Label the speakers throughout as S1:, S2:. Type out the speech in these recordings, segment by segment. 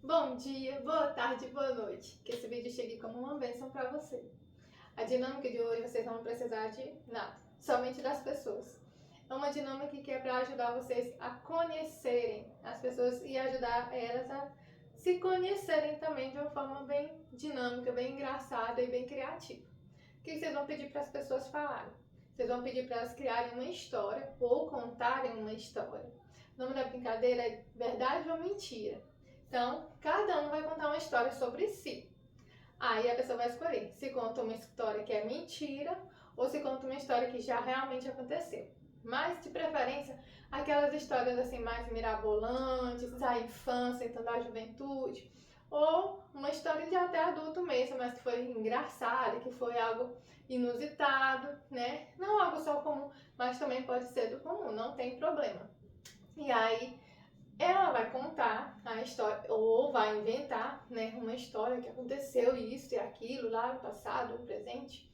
S1: Bom dia, boa tarde, boa noite. Que esse vídeo chegue como uma bênção para você. A dinâmica de hoje vocês não vão precisar de nada, somente das pessoas. É uma dinâmica que é para ajudar vocês a conhecerem as pessoas e ajudar elas a se conhecerem também de uma forma bem dinâmica, bem engraçada e bem criativa. O que vocês vão pedir para as pessoas falarem? Vocês vão pedir para elas criarem uma história ou contarem uma história. O nome da brincadeira é Verdade ou Mentira. Então, cada um vai contar uma história sobre si. Aí a pessoa vai escolher se conta uma história que é mentira ou se conta uma história que já realmente aconteceu. Mas, de preferência, aquelas histórias assim mais mirabolantes, da infância, então da juventude, ou uma história de até adulto mesmo, mas que foi engraçada, que foi algo inusitado, né? Não algo só comum, mas também pode ser do comum, não tem problema. E aí ela vai contar a história, ou vai inventar, né, uma história que aconteceu isso e aquilo lá no passado, no presente.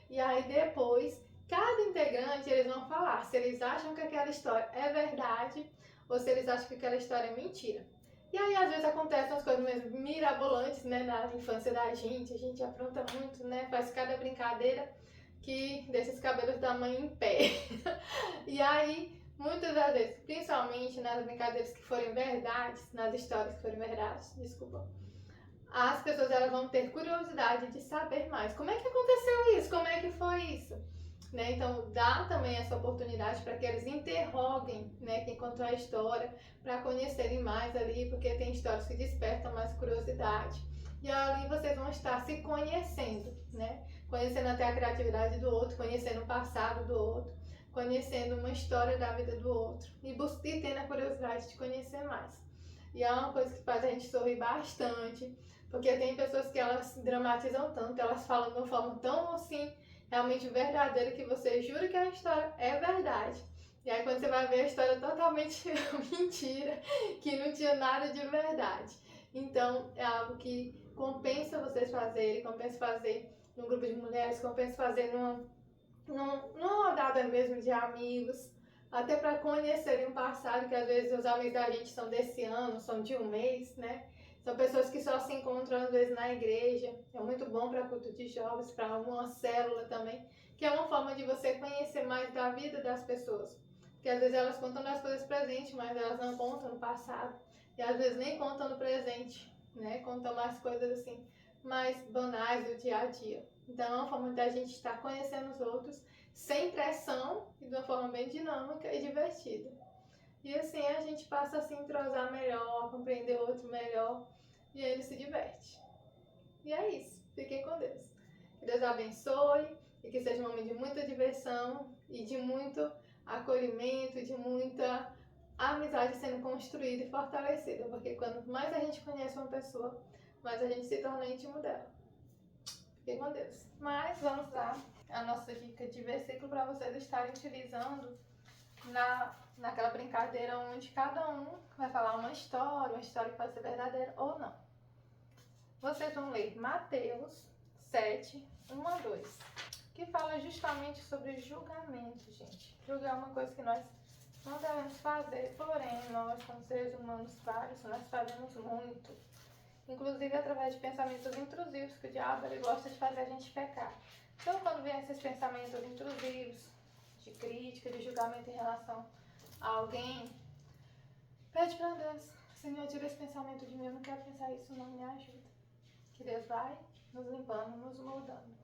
S1: E aí depois, cada integrante, eles vão falar se eles acham que aquela história é verdade ou se eles acham que aquela história é mentira. E aí às vezes acontecem umas coisas mesmo mirabolantes, né, na infância da gente, a gente apronta muito, né, faz cada brincadeira que deixa os cabelos da mãe em pé. E aí, muitas das vezes, principalmente nas brincadeiras que forem verdades, nas histórias que forem verdades, desculpa, as pessoas elas vão ter curiosidade de saber mais. Como é que aconteceu isso? Como é que foi isso? Né? Então, dá também essa oportunidade para que eles interroguem, né, quem contou a história, para conhecerem mais ali, porque tem histórias que despertam mais curiosidade. E ali vocês vão estar se conhecendo, né? Conhecendo até a criatividade do outro, conhecendo o passado do outro, conhecendo uma história da vida do outro e tendo a curiosidade de conhecer mais. E é uma coisa que faz a gente sorrir bastante, porque tem pessoas que elas dramatizam tanto, elas falam de uma forma tão assim, realmente verdadeira, que você jura que a história é verdade. E aí quando você vai ver a história é totalmente mentira, que não tinha nada de verdade. Então é algo que compensa vocês fazerem, compensa fazer num grupo de mulheres, compensa fazer numa rodada mesmo de amigos, até para conhecerem o passado, que às vezes os amigos da gente são desse ano, são de um mês, né? São pessoas que só se encontram às vezes na igreja. É muito bom para culto de jovens, para uma célula também, que é uma forma de você conhecer mais da vida das pessoas. Porque às vezes elas contam das coisas presentes, mas elas não contam no passado. E às vezes nem contam no presente, né? Contam mais coisas assim, mais banais do dia a dia. Então é uma forma da gente estar conhecendo os outros sem pressão e de uma forma bem dinâmica e divertida. E assim a gente passa a se entrosar melhor, a compreender o outro melhor e ele se diverte. E é isso. Fiquem com Deus. Que Deus abençoe e que seja um momento de muita diversão e de muito acolhimento, de muita amizade sendo construída e fortalecida. Porque quanto mais a gente conhece uma pessoa, mais a gente se torna íntimo dela. Fiquem com Deus. Mas vamos dar a nossa dica de versículo para vocês estarem utilizando naquela brincadeira onde cada um vai falar uma história que pode ser verdadeira ou não. Vocês vão ler Mateus 7, 1 a 2, que fala justamente sobre julgamento, gente. Julgar é uma coisa que nós não devemos fazer, porém, nós, como seres humanos vários, nós fazemos muito. Inclusive através de pensamentos intrusivos, que o diabo ele gosta de fazer a gente pecar. Então, quando vem esses pensamentos intrusivos, de crítica, de julgamento em relação a alguém, pede para Deus: Senhor, tira esse pensamento de mim, eu não quero pensar isso, não, me ajuda. Que Deus vai nos limpando, nos moldando.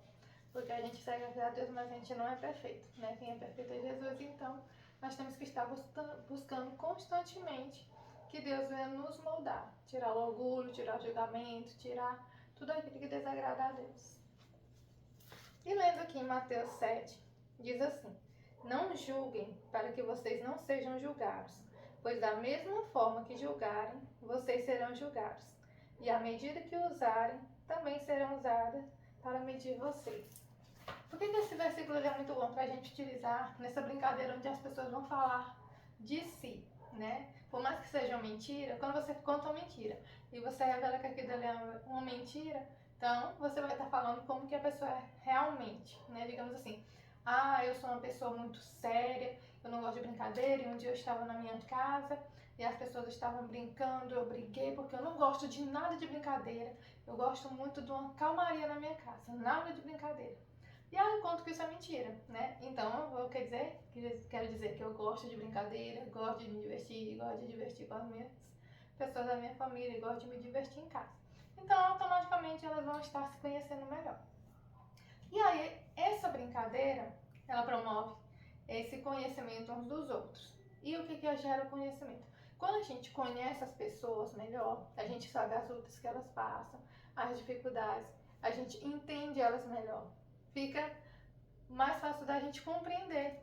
S1: Porque a gente segue a Deus, mas a gente não é perfeito, né? Quem é perfeito é Jesus, então nós temos que estar buscando constantemente que Deus venha nos moldar, tirar o orgulho, tirar o julgamento, tirar tudo aquilo que desagrada a Deus. E lendo aqui em Mateus 7, diz assim: Não julguem para que vocês não sejam julgados, pois da mesma forma que julgarem, vocês serão julgados, e a medida que usarem também serão usadas para medir vocês. Por que esse versículo é muito bom para a gente utilizar nessa brincadeira onde as pessoas vão falar de si, né? Por mais que seja uma mentira, quando você conta uma mentira e você revela que aquilo é uma mentira, então você vai estar falando como que a pessoa é realmente, né? Digamos assim, eu sou uma pessoa muito séria, eu não gosto de brincadeira, e um dia eu estava na minha casa e as pessoas estavam brincando, eu briguei, porque eu não gosto de nada de brincadeira. Eu gosto muito de uma calmaria na minha casa, nada de brincadeira. E aí eu conto que isso é mentira, né? Então, eu quero dizer que eu gosto de brincadeira, gosto de me divertir, gosto de divertir com as minhas pessoas da minha família, gosto de me divertir em casa. Então, automaticamente, elas vão estar se conhecendo melhor. E aí, essa brincadeira, ela promove esse conhecimento uns dos outros. E o que gera o conhecimento? Quando a gente conhece as pessoas melhor, a gente sabe as lutas que elas passam, as dificuldades, a gente entende elas melhor. Fica mais fácil da gente compreender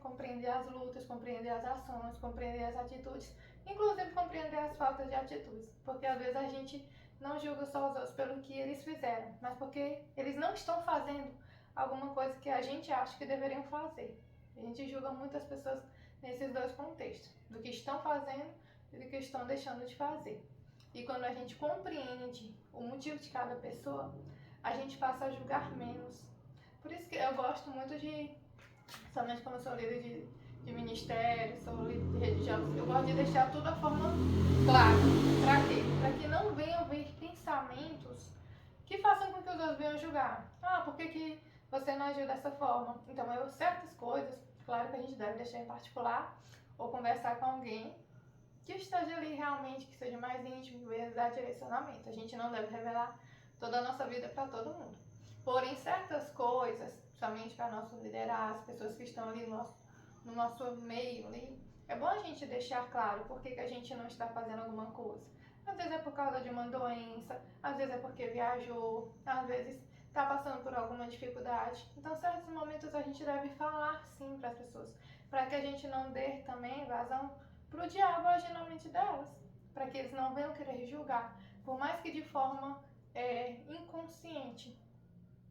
S1: as lutas, compreender as ações, compreender as atitudes, inclusive compreender as faltas de atitudes, porque às vezes a gente não julga só os outros pelo que eles fizeram, mas porque eles não estão fazendo alguma coisa que a gente acha que deveriam fazer. A gente julga muitas pessoas nesses dois contextos, do que estão fazendo e do que estão deixando de fazer. E quando a gente compreende o motivo de cada pessoa, a gente passa a julgar menos. Por isso que eu gosto muito de, somente como eu sou líder de ministério, sou líder de rede de jovens, eu gosto de deixar tudo a forma clara. Para quê? Para que não venham vir pensamentos que façam com que os outros venham julgar. Ah, por que você não agiu dessa forma? Então, certas coisas, claro que a gente deve deixar em particular, ou conversar com alguém que esteja ali realmente, que seja mais íntimo e dar direcionamento. A gente não deve revelar toda a nossa vida para todo mundo. Porém, certas coisas, somente para nossos liderados, as pessoas que estão ali no nosso meio ali, é bom a gente deixar claro por que a gente não está fazendo alguma coisa. Às vezes é por causa de uma doença, às vezes é porque viajou, às vezes está passando por alguma dificuldade. Então, certos momentos a gente deve falar sim para as pessoas, para que a gente não dê também vazão para o diabo agir na mente delas, para que eles não venham querer julgar, por mais que de forma inconsciente,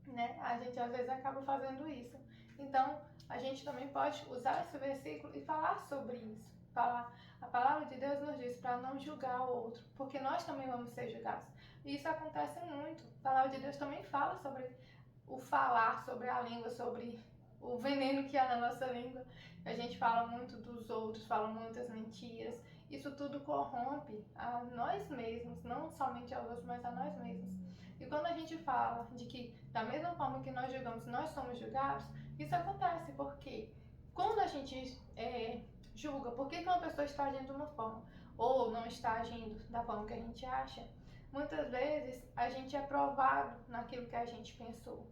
S1: né? A gente às vezes acaba fazendo isso. Então, a gente também pode usar esse versículo e falar sobre isso. A palavra de Deus nos diz para não julgar o outro, porque nós também vamos ser julgados. E isso acontece muito. A palavra de Deus também fala sobre o falar, sobre a língua, sobre o veneno que há na nossa língua. A gente fala muito dos outros, fala muitas mentiras. Isso tudo corrompe a nós mesmos, não somente aos outros, mas a nós mesmos. E quando a gente fala de que, da mesma forma que nós julgamos, nós somos julgados, isso acontece porque quando a gente julga por que uma pessoa está agindo de uma forma ou não está agindo da forma que a gente acha, muitas vezes a gente é provado naquilo que a gente pensou.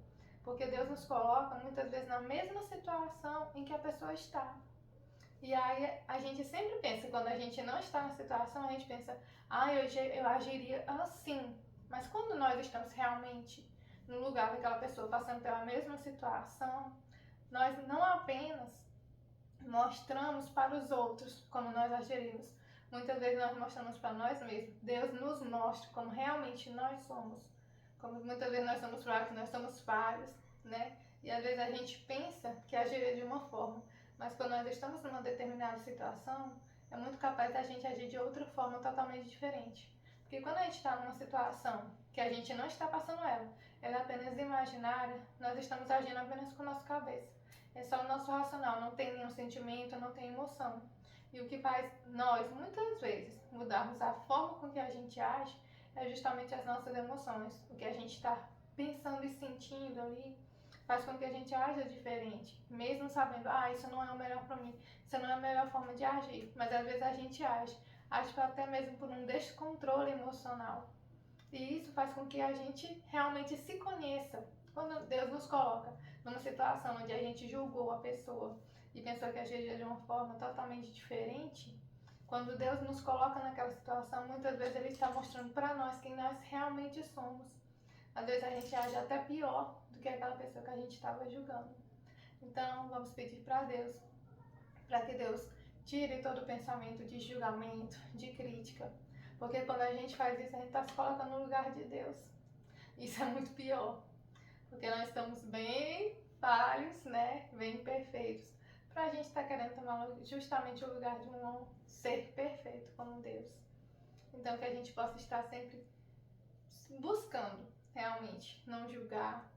S1: Porque Deus nos coloca muitas vezes na mesma situação em que a pessoa está. E aí a gente sempre pensa, quando a gente não está na situação, a gente pensa, eu agiria assim. Mas quando nós estamos realmente no lugar daquela pessoa passando pela mesma situação, nós não apenas mostramos para os outros como nós agiríamos. Muitas vezes nós mostramos para nós mesmos. Deus nos mostra como realmente nós somos. Como muitas vezes nós somos fracos, nós somos falhos, né? E às vezes a gente pensa que agiria de uma forma, mas quando nós estamos numa determinada situação, é muito capaz da gente agir de outra forma totalmente diferente. Porque quando a gente está numa situação que a gente não está passando ela é apenas imaginária, nós estamos agindo apenas com a nossa cabeça. É só o nosso racional, não tem nenhum sentimento, não tem emoção. E o que faz nós, muitas vezes, mudarmos a forma com que a gente age é justamente as nossas emoções. O que a gente está pensando e sentindo ali faz com que a gente haja diferente, mesmo sabendo, isso não é o melhor para mim, isso não é a melhor forma de agir, mas às vezes a gente age até mesmo por um descontrole emocional. E isso faz com que a gente realmente se conheça. Quando Deus nos coloca numa situação onde a gente julgou a pessoa e pensou que agiria de uma forma totalmente diferente, quando Deus nos coloca naquela situação, muitas vezes Ele está mostrando para nós quem nós realmente somos. Às vezes a gente age até pior do que aquela pessoa que a gente estava julgando. Então, vamos pedir para Deus, para que Deus tire todo o pensamento de julgamento, de crítica. Porque quando a gente faz isso, a gente está se colocando no lugar de Deus. Isso é muito pior. Porque nós estamos bem falhos, né? Bem imperfeitos. Para a gente estar querendo tomar justamente o lugar de um ser perfeito como Deus. Então, que a gente possa estar sempre buscando realmente não julgar,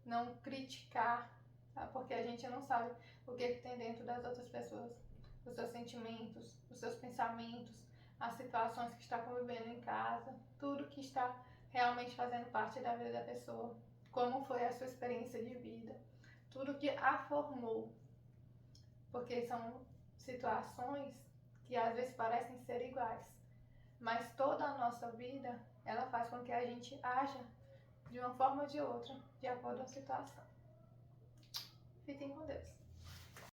S1: não criticar, tá? Porque a gente não sabe o que tem dentro das outras pessoas, os seus sentimentos, os seus pensamentos, as situações que está convivendo em casa, tudo que está realmente fazendo parte da vida da pessoa, como foi a sua experiência de vida, tudo que a formou, porque são situações que às vezes parecem ser iguais, mas toda a nossa vida, ela faz com que a gente haja de uma forma ou de outra, de acordo com a situação. Fiquem com Deus.